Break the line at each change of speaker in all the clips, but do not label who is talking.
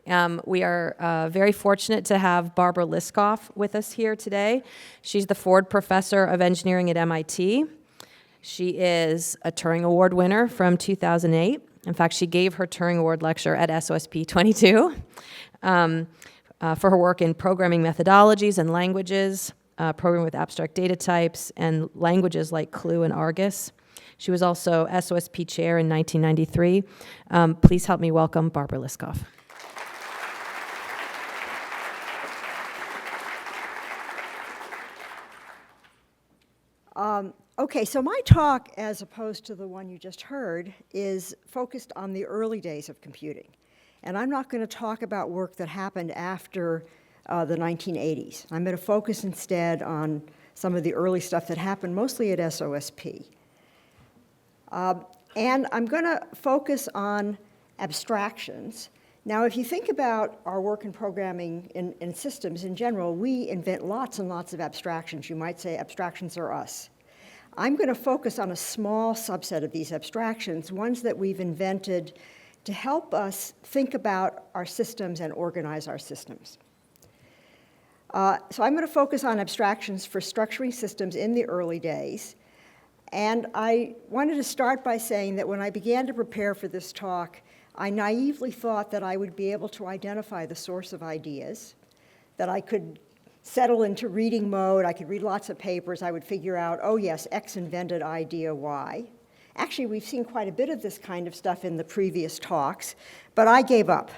We are very fortunate to have Barbara Liskov with us here today. She's the Ford Professor of Engineering at MIT. She is a Turing Award winner from 2008. In fact, she gave her Turing Award lecture at SOSP 22 for her work in programming methodologies and languages, programming with abstract data types, and languages like Clue and Argus. She was also SOSP chair in 1993. Please help me welcome Barbara Liskov.
Okay, so my talk, as opposed to the one you just heard, is focused on the early days of computing. And I'm not going to talk about work that happened after the 1980s. I'm going to focus instead on some of the early stuff that happened mostly at SOSP. And I'm going to focus on abstractions. Now, if you think about our work in programming in systems in general, we invent lots and lots of abstractions. You might say abstractions are us. I'm going to focus on a small subset of these abstractions, ones that we've invented to help us think about our systems and organize our systems. So I'm going to focus on abstractions for structuring systems in the early days. And I wanted to start by saying that when I began to prepare for this talk, I naively thought that I would be able to identify the source of ideas, that I could settle into reading mode, I could read lots of papers, I would figure out, oh yes, X invented idea Y. Actually, we've seen quite a bit of this kind of stuff in the previous talks, but I gave up.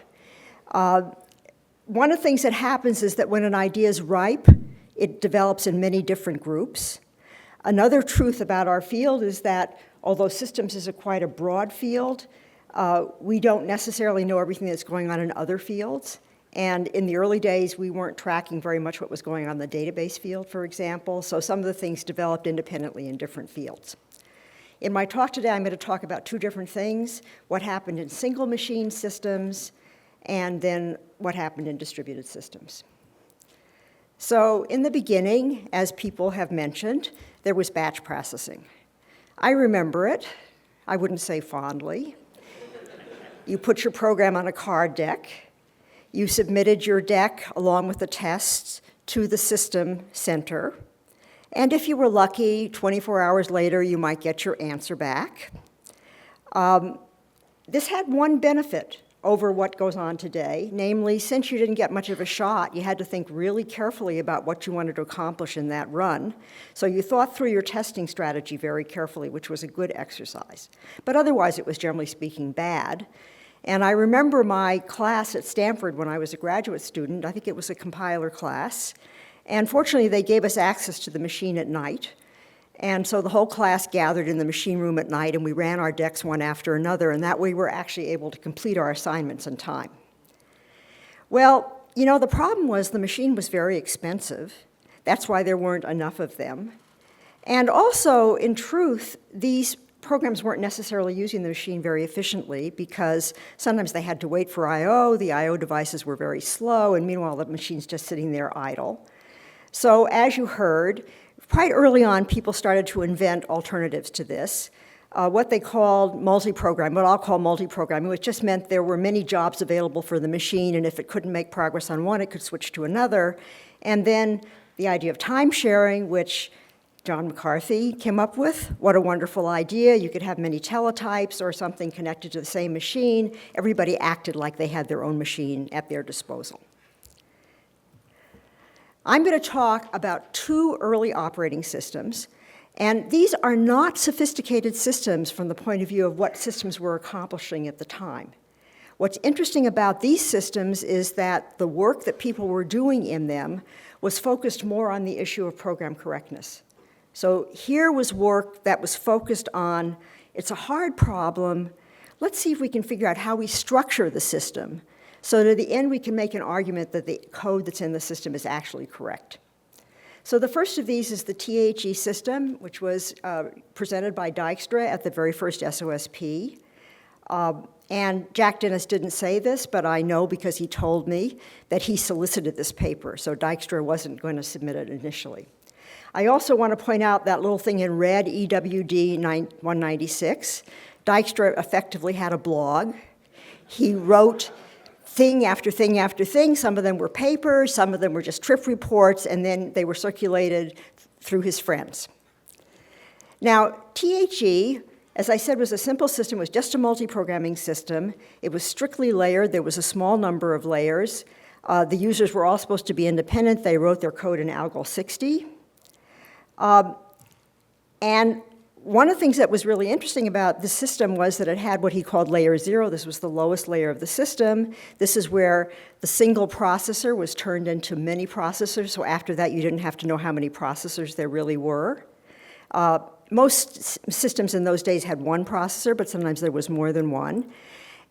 One of the things that happens is that when an idea is ripe, it develops in many different groups. Another truth about our field is that although systems is quite a broad field, we don't necessarily know everything that's going on in other fields. And in the early days, we weren't tracking very much what was going on in the database field, for example, so some of the things developed independently in different fields. In my talk today, I'm going to talk about two different things, what happened in single machine systems, and then what happened in distributed systems. So in the beginning, as people have mentioned, there was batch processing. I remember it. I wouldn't say fondly. You put your program on a card deck. You submitted your deck along with the tests to the system center. And if you were lucky, 24 hours later, you might get your answer back. This had one benefit over what goes on today, namely, since you didn't get much of a shot, you had to think really carefully about what you wanted to accomplish in that run. So you thought through your testing strategy very carefully, which was a good exercise. But otherwise, it was generally speaking bad. And I remember my class at Stanford when I was a graduate student. I think it was a compiler class. And fortunately, they gave us access to the machine at night. And so the whole class gathered in the machine room at night, and we ran our decks one after another, and that way we were actually able to complete our assignments in time. Well, you know, the problem was the machine was very expensive. That's why there weren't enough of them. And also, in truth, these programs weren't necessarily using the machine very efficiently because sometimes they had to wait for I/O, the I/O devices were very slow, and meanwhile the machine's just sitting there idle. So as you heard, quite early on people started to invent alternatives to this, what they called multi-programming, what I'll call multi-programming, which just meant there were many jobs available for the machine, and if it couldn't make progress on one, it could switch to another. And then the idea of time sharing, which John McCarthy came up with. What a wonderful idea. You could have many teletypes or something connected to the same machine. Everybody acted like they had their own machine at their disposal. I'm going to talk about two early operating systems, and these are not sophisticated systems from the point of view of what systems were accomplishing at the time. What's interesting about these systems is that the work that people were doing in them was focused more on the issue of program correctness. So here was work that was focused on, it's a hard problem, let's see if we can figure out how we structure the system so that at the end we can make an argument that the code that's in the system is actually correct. So the first of these is the THE system, which was presented by Dijkstra at the very first SOSP. And Jack Dennis didn't say this, but I know because he told me that he solicited this paper, so Dijkstra wasn't going to submit it initially. I also want to point out that little thing in red, EWD 196. Dijkstra effectively had a blog. He wrote thing after thing after thing. Some of them were papers, some of them were just trip reports, and then they were circulated through his friends. Now, THE, as I said, was a simple system. It was just a multi-programming system. It was strictly layered. There was a small number of layers. The users were all supposed to be independent. They wrote their code in Algol 60. And one of the things that was really interesting about the system was that it had what he called layer 0. This was the lowest layer of the system. This is where the single processor was turned into many processors. So after that, you didn't have to know how many processors there really were. Most systems in those days had one processor, but sometimes there was more than one.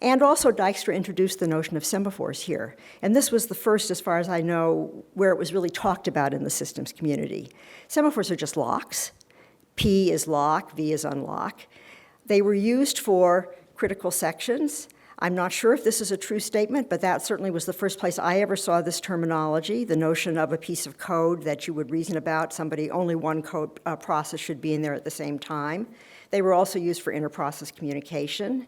And also, Dijkstra introduced the notion of semaphores here. And this was the first, as far as I know, where it was really talked about in the systems community. Semaphores are just locks. P is lock, V is unlock. They were used for critical sections. I'm not sure if this is a true statement, but that certainly was the first place I ever saw this terminology, the notion of a piece of code that you would reason about. Only one code process should be in there at the same time. They were also used for inter-process communication.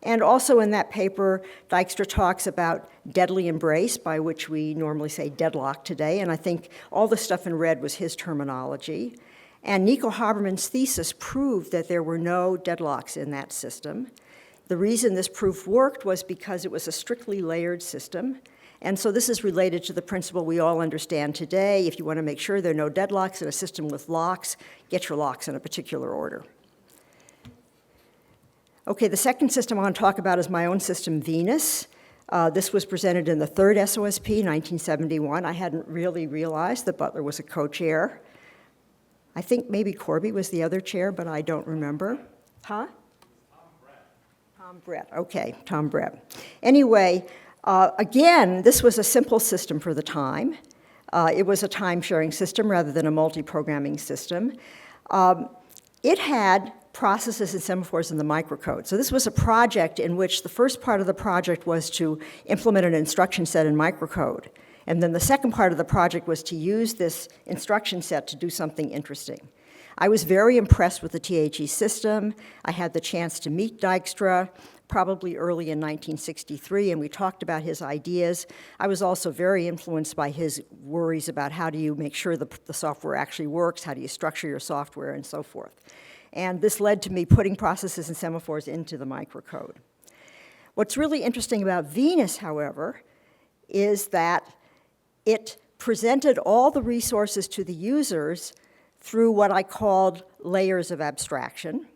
And also in that paper, Dijkstra talks about deadly embrace, by which we normally say deadlock today, and I think all the stuff in red was his terminology. And Nico Haberman's thesis proved that there were no deadlocks in that system. The reason this proof worked was because it was a strictly layered system. And so this is related to the principle we all understand today. If you want to make sure there are no deadlocks in a system with locks, get your locks in a particular order. Okay, the second system I want to talk about is my own system, Venus. This was presented in the third SOSP, 1971. I hadn't really realized that Butler was a co-chair. I think maybe Corby was the other chair, but I don't remember. Huh? Tom Brett, okay, Tom Brett. Anyway, again, this was a simple system for the time. It was a time-sharing system rather than a multi-programming system. It had processes and semaphores in the microcode. So this was a project in which the first part of the project was to implement an instruction set in microcode. And then the second part of the project was to use this instruction set to do something interesting. I was very impressed with the THE system. I had the chance to meet Dijkstra probably early in 1963, and we talked about his ideas. I was also very influenced by his worries about how do you make sure the software actually works, how do you structure your software, and so forth. And this led to me putting processes and semaphores into the microcode. What's really interesting about Venus, however, is that it presented all the resources to the users through what I called layers of abstraction.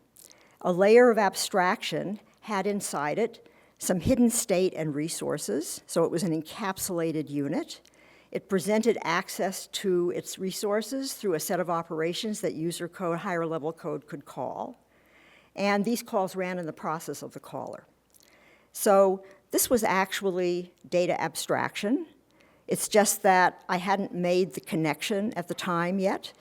A layer of abstraction had inside it some hidden state and resources, so it was an encapsulated unit. It presented access to its resources through a set of operations that user code, higher level code, could call. And these calls ran in the process of the caller. So this was actually data abstraction. It's just that I hadn't made the connection at the time yet,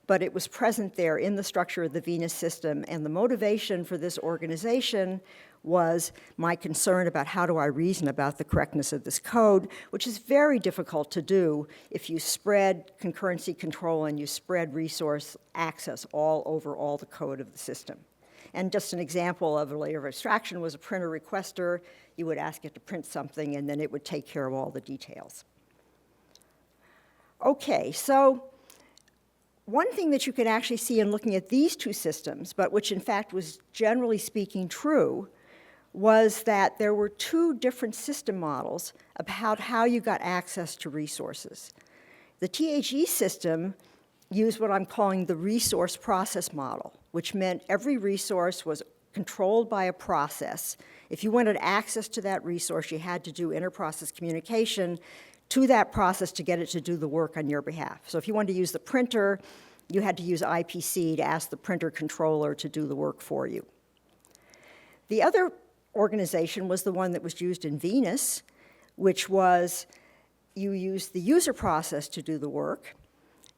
but it was present there in the structure of the Venus system, and the motivation for this organization was my concern about how do I reason about the correctness of this code, which is very difficult to do if you spread concurrency control and you spread resource access all over all the code of the system. And just an example of a layer of abstraction was a printer requester. You would ask it to print something, and then it would take care of all the details. Okay, so one thing that you can actually see in looking at these two systems, but which in fact was generally speaking true, was that there were two different system models about how you got access to resources. The THE system used what I'm calling the resource process model, which meant every resource was controlled by a process. If you wanted access to that resource, you had to do inter-process communication to that process to get it to do the work on your behalf. So if you wanted to use the printer, you had to use IPC to ask the printer controller to do the work for you. The other organization was the one that was used in Venus, which was you used the user process to do the work.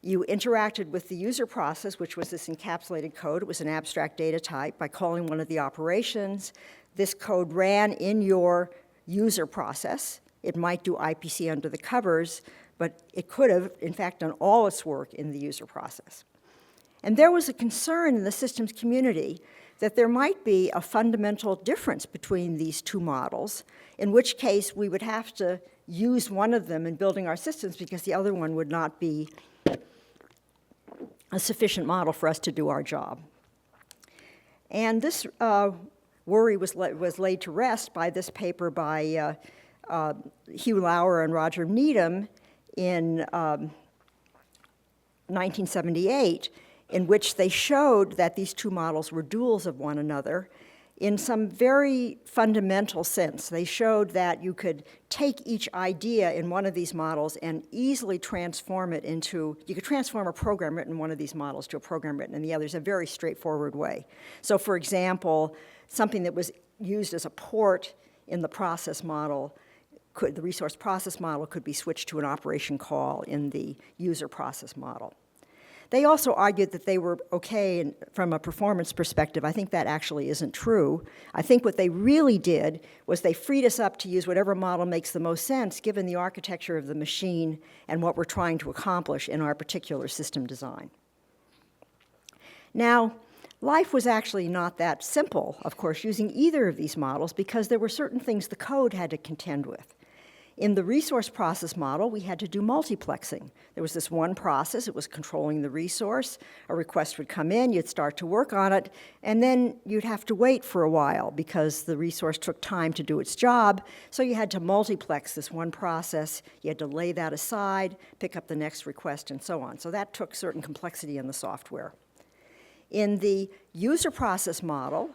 You interacted with the user process, which was this encapsulated code. It was an abstract data type. By calling one of the operations, this code ran in your user process. It might do IPC under the covers, but it could have, in fact, done all its work in the user process. And there was a concern in the systems community that there might be a fundamental difference between these two models, in which case we would have to use one of them in building our systems because the other one would not be a sufficient model for us to do our job. And this worry was laid to rest by this paper by Hugh Lauer and Roger Needham in 1978, in which they showed that these two models were duals of one another in some very fundamental sense. They showed that you could take each idea in one of these models and easily transform it into, you could transform a program written in one of these models to a program written in the other. It's a very straightforward way. So for example, something that was used as a port in the process model, the resource process model could be switched to an operation call in the user process model. They also argued that they were okay from a performance perspective. I think that actually isn't true. I think what they really did was they freed us up to use whatever model makes the most sense given the architecture of the machine and what we're trying to accomplish in our particular system design. Now, life was actually not that simple, of course, using either of these models because there were certain things the code had to contend with. In the resource process model, we had to do multiplexing. There was this one process, it was controlling the resource. A request would come in, you'd start to work on it, and then you'd have to wait for a while because the resource took time to do its job. So you had to multiplex this one process, you had to lay that aside, pick up the next request, and so on. So that took certain complexity in the software. In the user process model,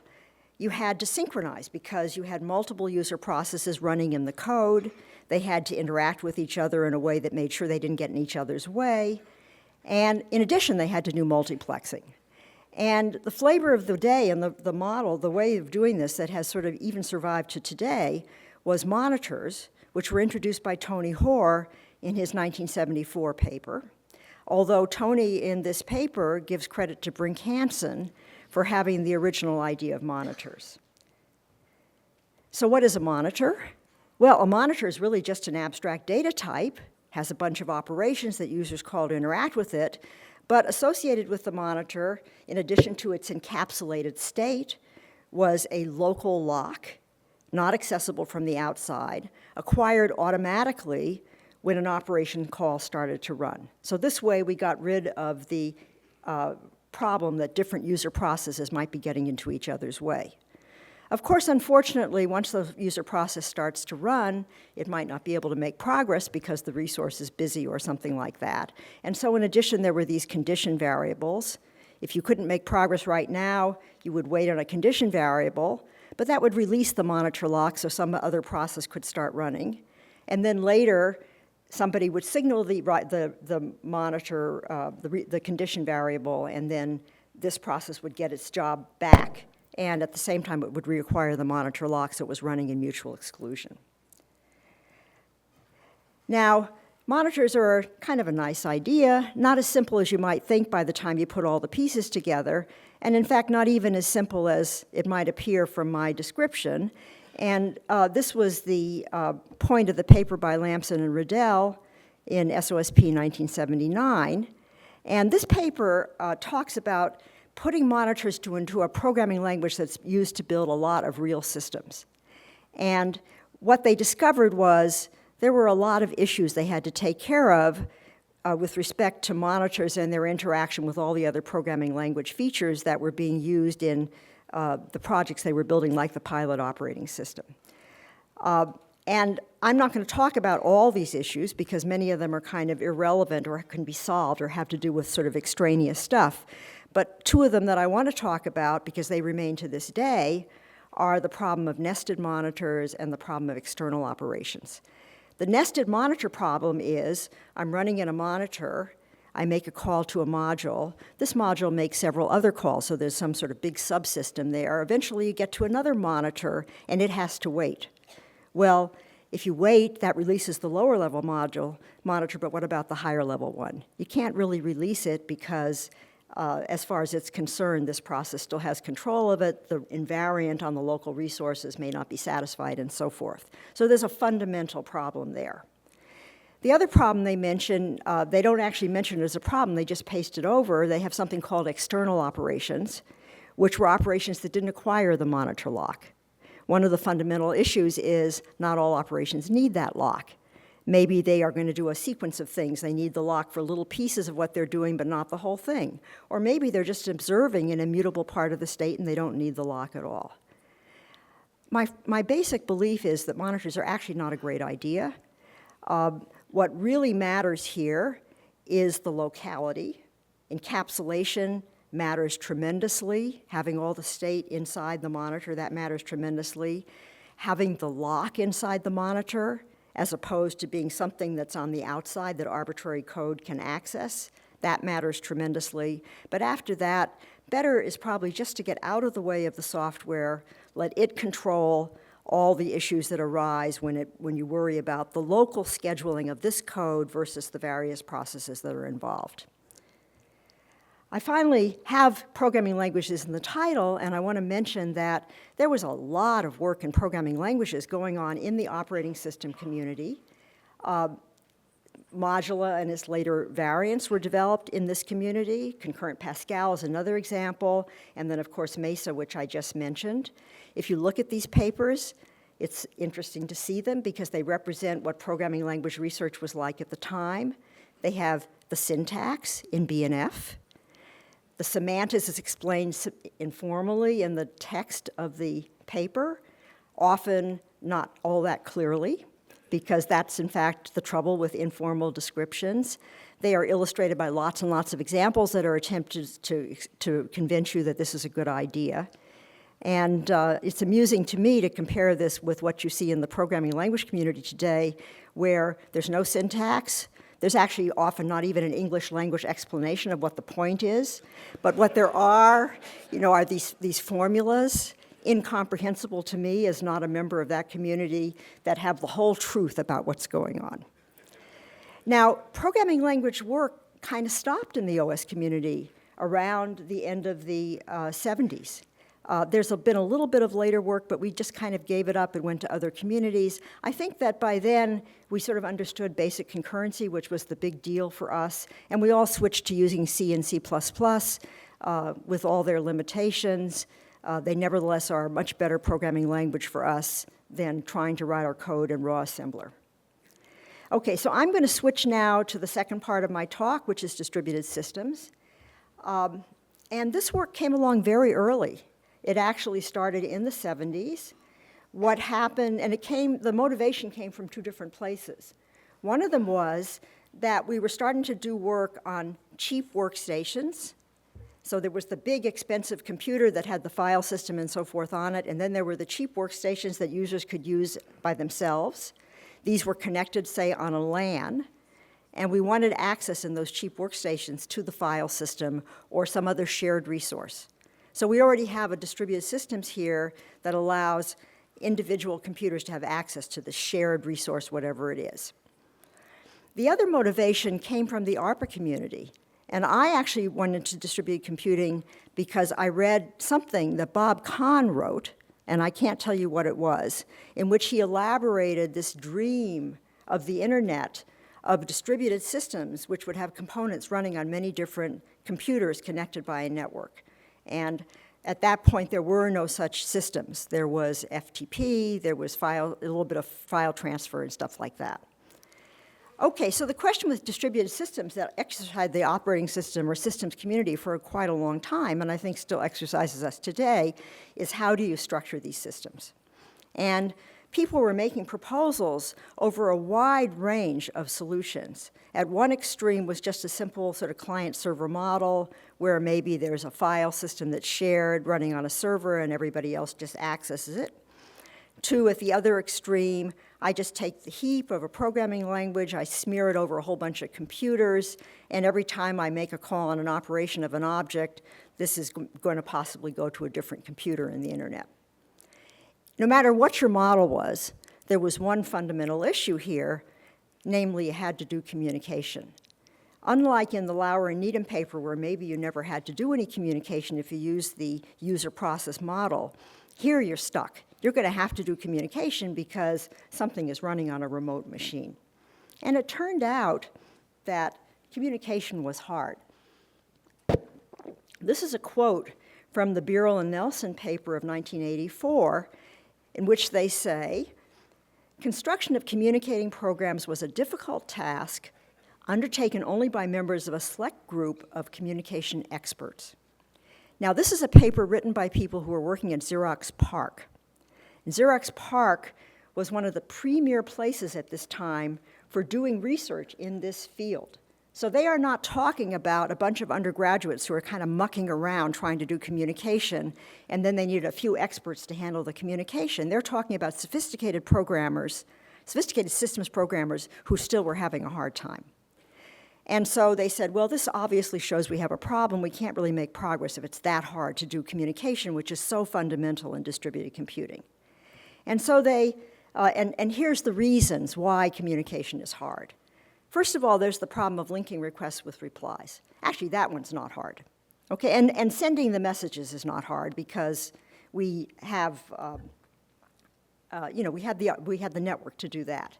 you had to synchronize because you had multiple user processes running in the code. They had to interact with each other in a way that made sure they didn't get in each other's way. And in addition, they had to do multiplexing. And the flavor of the day and the model, the way of doing this that has sort of even survived to today was monitors, which were introduced by Tony Hoare in his 1974 paper. Although Tony in this paper gives credit to Brink Hansen for having the original idea of monitors. So what is a monitor? Well, a monitor is really just an abstract data type, has a bunch of operations that users call to interact with it, but associated with the monitor, in addition to its encapsulated state, was a local lock, not accessible from the outside, acquired automatically when an operation call started to run. So this way we got rid of the problem that different user processes might be getting into each other's way. Of course, unfortunately, once the user process starts to run, it might not be able to make progress because the resource is busy or something like that. And so in addition, there were these condition variables. If you couldn't make progress right now, you would wait on a condition variable, but that would release the monitor lock so some other process could start running. And then later, somebody would signal the monitor, the condition variable, and then this process would get its job back. And at the same time, it would require the monitor lock, so it was running in mutual exclusion. Now, monitors are kind of a nice idea, not as simple as you might think by the time you put all the pieces together, and in fact, not even as simple as it might appear from my description. And this was the point of the paper by Lamson and Riddell in SOSP 1979. And this paper talks about putting monitors into a programming language that's used to build a lot of real systems. And what they discovered was there were a lot of issues they had to take care of with respect to monitors and their interaction with all the other programming language features that were being used in the projects they were building, like the pilot operating system. And I'm not going to talk about all these issues because many of them are kind of irrelevant or can be solved or have to do with sort of extraneous stuff. But two of them that I want to talk about, because they remain to this day, are the problem of nested monitors and the problem of external operations. The nested monitor problem is I'm running in a monitor, I make a call to a module. This module makes several other calls, so there's some sort of big subsystem there. Eventually you get to another monitor, and it has to wait. Well, if you wait, that releases the lower level monitor, but what about the higher level one? You can't really release it because as far as it's concerned, this process still has control of it. The invariant on the local resources may not be satisfied, and so forth. So there's a fundamental problem there. The other problem they mention, they don't actually mention it as a problem, they just paste it over. They have something called external operations, which were operations that didn't acquire the monitor lock. One of the fundamental issues is not all operations need that lock. Maybe they are going to do a sequence of things. They need the lock for little pieces of what they're doing, but not the whole thing. Or maybe they're just observing an immutable part of the state and they don't need the lock at all. My basic belief is that monitors are actually not a great idea. What really matters here is the locality. Encapsulation matters tremendously. Having all the state inside the monitor, that matters tremendously. Having the lock inside the monitor, as opposed to being something that's on the outside that arbitrary code can access, that matters tremendously. But after that, better is probably just to get out of the way of the software, let it control all the issues that arise when you worry about the local scheduling of this code versus the various processes that are involved. I finally have programming languages in the title, and I want to mention that there was a lot of work in programming languages going on in the operating system community. Modula and its later variants were developed in this community. Concurrent Pascal is another example, and then of course Mesa, which I just mentioned. If you look at these papers, it's interesting to see them because they represent what programming language research was like at the time. They have the syntax in BNF. The semantics is explained informally in the text of the paper, often not all that clearly, because that's in fact the trouble with informal descriptions. They are illustrated by lots and lots of examples that are attempted to convince you that this is a good idea. And it's amusing to me to compare this with what you see in the programming language community today, where there's no syntax. There's actually often not even an English language explanation of what the point is. But what there are, are these formulas, incomprehensible to me as not a member of that community, that have the whole truth about what's going on. Now, programming language work kind of stopped in the OS community around the end of the 70s. There's been a little bit of later work, but we just kind of gave it up and went to other communities. I think that by then, we sort of understood basic concurrency, which was the big deal for us, and we all switched to using C and C++ with all their limitations. They nevertheless are a much better programming language for us than trying to write our code in raw assembler. Okay, so I'm going to switch now to the second part of my talk, which is distributed systems. And this work came along very early. It actually started in the 70s. What happened, and the motivation came from two different places. One of them was that we were starting to do work on cheap workstations. So there was the big, expensive computer that had the file system and so forth on it, and then there were the cheap workstations that users could use by themselves. These were connected, say, on a LAN, and we wanted access in those cheap workstations to the file system or some other shared resource. So we already have a distributed systems here that allows individual computers to have access to the shared resource, whatever it is. The other motivation came from the ARPA community. And I actually went into distributed computing because I read something that Bob Kahn wrote, and I can't tell you what it was, in which he elaborated this dream of the internet of distributed systems which would have components running on many different computers connected by a network. And at that point, there were no such systems. There was FTP, there was a little bit of file transfer and stuff like that. Okay, so the question with distributed systems that exercised the operating system or systems community for quite a long time, and I think still exercises us today, is how do you structure these systems? And people were making proposals over a wide range of solutions. At one extreme was just a simple sort of client-server model where maybe there's a file system that's shared running on a server and everybody else just accesses it. Two, at the other extreme, I just take the heap of a programming language, I smear it over a whole bunch of computers, and every time I make a call on an operation of an object, this is going to possibly go to a different computer in the internet. No matter what your model was, there was one fundamental issue here, namely you had to do communication. Unlike in the Lauer and Needham paper where maybe you never had to do any communication if you used the user process model, here you're stuck. You're going to have to do communication because something is running on a remote machine. And it turned out that communication was hard. This is a quote from the Birrell and Nelson paper of 1984, in which they say, construction of communicating programs was a difficult task undertaken only by members of a select group of communication experts. Now, this is a paper written by people who were working at Xerox PARC. And Xerox PARC was one of the premier places at this time for doing research in this field. So they are not talking about a bunch of undergraduates who are kind of mucking around trying to do communication, and then they needed a few experts to handle the communication. They're talking about sophisticated programmers, sophisticated systems programmers who still were having a hard time. And so they said, well, this obviously shows we have a problem. We can't really make progress if it's that hard to do communication, which is so fundamental in distributed computing. And so they, and here's the reasons why communication is hard. First of all, there's the problem of linking requests with replies. Actually, that one's not hard. Okay, and sending the messages is not hard because we have, we have the network to do that.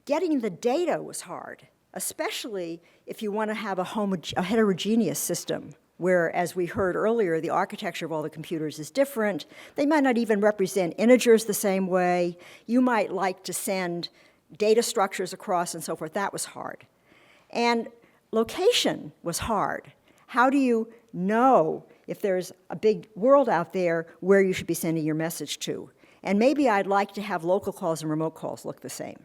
Getting the data was hard, especially if you want to have a heterogeneous system where, as we heard earlier, the architecture of all the computers is different. They might not even represent integers the same way. You might like to send data structures across and so forth. That was hard. And location was hard. How do you know if there's a big world out there where you should be sending your message to? And maybe I'd like to have local calls and remote calls look the same.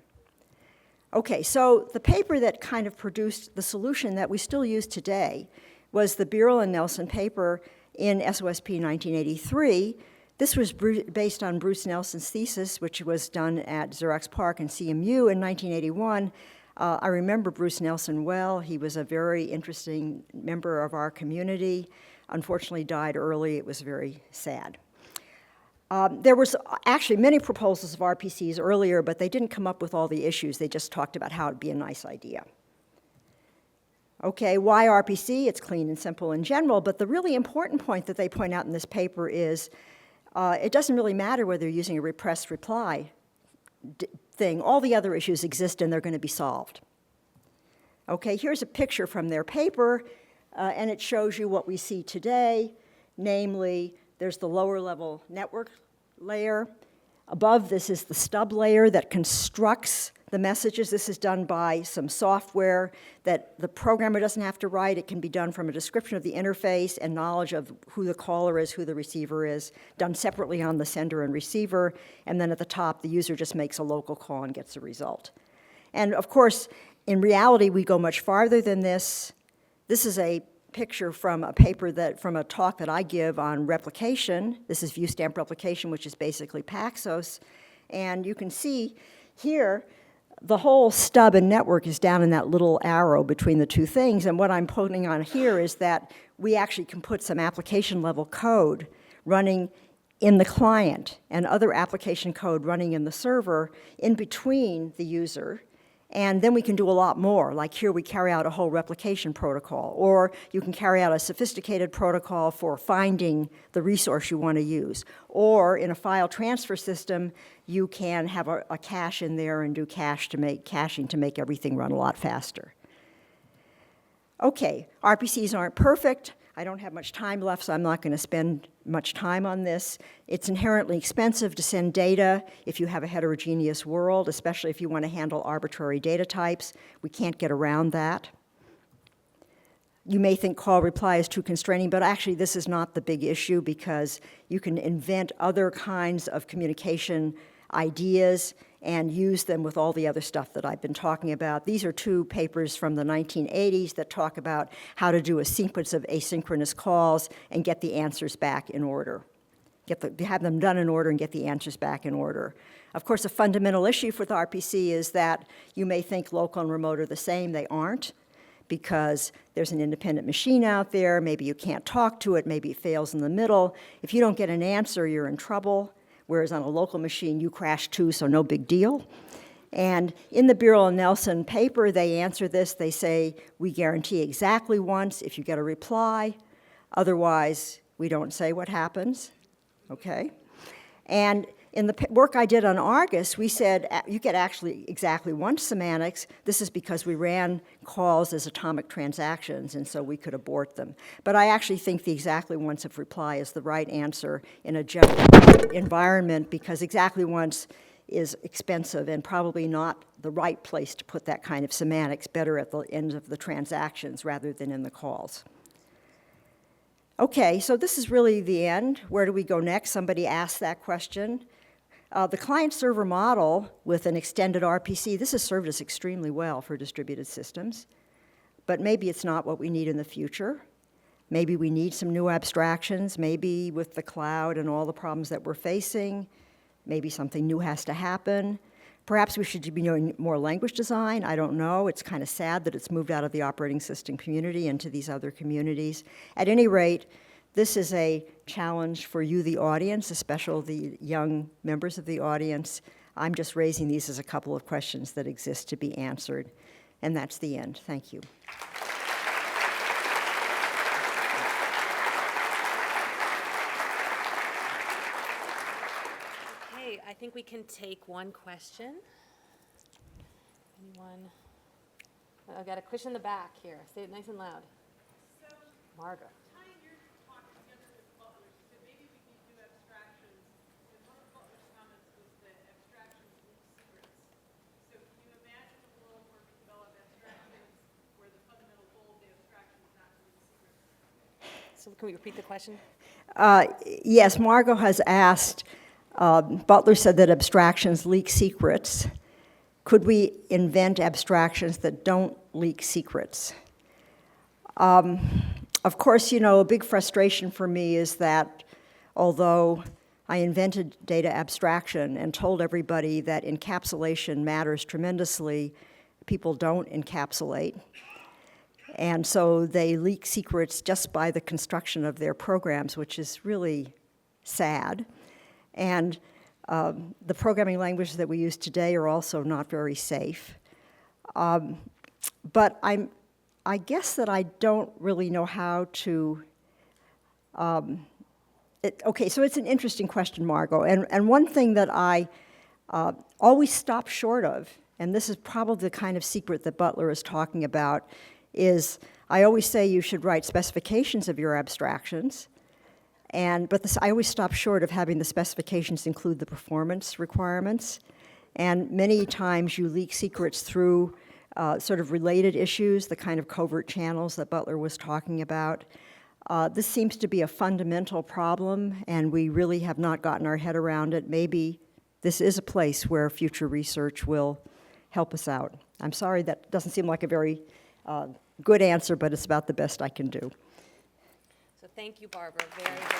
Okay, so the paper that kind of produced the solution that we still use today was the Birrell and Nelson paper in SOSP 1983. This was based on Bruce Nelson's thesis, which was done at Xerox PARC and CMU in 1981. I remember Bruce Nelson well. He was a very interesting member of our community. Unfortunately, died early. It was very sad. There was actually many proposals of RPCs earlier, but they didn't come up with all the issues. They just talked about how it'd be a nice idea. Okay, why RPC? It's clean and simple in general, but the really important point that they point out in this paper is it doesn't really matter whether you're using a repress-reply thing. All the other issues exist and they're going to be solved. Okay, here's a picture from their paper, and it shows you what we see today, namely, there's the lower level network layer. Above this is the stub layer that constructs the messages. This is done by some software that the programmer doesn't have to write. It can be done from a description of the interface and knowledge of who the caller is, who the receiver is, done separately on the sender and receiver. And then at the top, the user just makes a local call and gets a result. And of course, in reality, we go much farther than this. This is a picture from a paper from a talk that I give on replication. This is view stamp replication, which is basically Paxos. And you can see here, the whole stub and network is down in that little arrow between the two things. And what I'm putting on here is that we actually can put some application level code running in the client and other application code running in the server in between the user. And then we can do a lot more. Like here, we carry out a whole replication protocol, or you can carry out a sophisticated protocol for finding the resource you want to use. Or in a file transfer system, you can have a cache in there and do caching to make everything run a lot faster. Okay, RPCs aren't perfect. I don't have much time left, so I'm not going to spend much time on this. It's inherently expensive to send data if you have a heterogeneous world, especially if you want to handle arbitrary data types. We can't get around that. You may think call reply is too constraining, but actually this is not the big issue because you can invent other kinds of communication ideas and use them with all the other stuff that I've been talking about. These are two papers from the 1980s that talk about how to do a sequence of asynchronous calls and get the answers back in order. Have them done in order and get the answers back in order. Of course, a fundamental issue with RPC is that you may think local and remote are the same. They aren't, because there's an independent machine out there. Maybe you can't talk to it. Maybe it fails in the middle. If you don't get an answer, you're in trouble. Whereas on a local machine, you crash too, so no big deal. And in the Birrell and Nelson paper, they answer this. They say, we guarantee exactly once if you get a reply. Otherwise, we don't say what happens, okay? And In the work I did on Argus, we said you get actually exactly one semantics. This is because we ran calls as atomic transactions, and so we could abort them. But I actually think the exactly once of reply is the right answer in a general environment, because exactly once is expensive and probably not the right place to put that kind of semantics, better at the end of the transactions rather than in the calls. Okay, so this is really the end. Where do we go next? Somebody asked that question. The client-server model with an extended RPC, this has served us extremely well for distributed systems, but maybe it's not what we need in the future. Maybe we need some new abstractions, maybe with the cloud and all the problems that we're facing, maybe something new has to happen. Perhaps we should be doing more language design, I don't know. It's kind of sad that it's moved out of the operating system community into these other communities. At any rate, this is a challenge for you, the audience, especially the young members of the audience. I'm just raising these as a couple of questions that exist to be answered. And that's the end. Thank you.
Okay, I think we can take one question. Anyone? I've got a question in the back here. Say it nice and loud.
So,
Margot.
tying your talk together with Butler's, she said maybe we could do abstractions. And one of Butler's comments was that abstractions leave secrets. So can you imagine a world where we develop abstractions where the fundamental goal of the abstraction is not to leave secrets?
So can we repeat the question?
Yes, Margot has asked, Butler said that abstractions leak secrets. Could we invent abstractions that don't leak secrets? Of course, you know, a big frustration for me is that although I invented data abstraction and told everybody that encapsulation matters tremendously, people don't encapsulate. And so they leak secrets just by the construction of their programs, which is really sad. And the programming languages that we use today are also not very safe. But I guess that I don't really know how to, okay, so it's an interesting question, Margot. And one thing that I always stop short of, and this is probably the kind of secret that Butler is talking about, is I always say you should write specifications of your abstractions, but I always stop short of having the specifications include the performance requirements. And many times you leak secrets through sort of related issues, the kind of covert channels that Butler was talking about. This seems to be a fundamental problem, and we really have not gotten our head around it. Maybe this is a place where future research will help us out. I'm sorry that doesn't seem like a very good answer, but it's about the best I can do.
So thank you, Barbara, very, very much.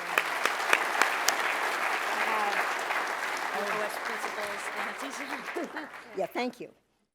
I have OS principles and a teacher.
Yeah, thank you.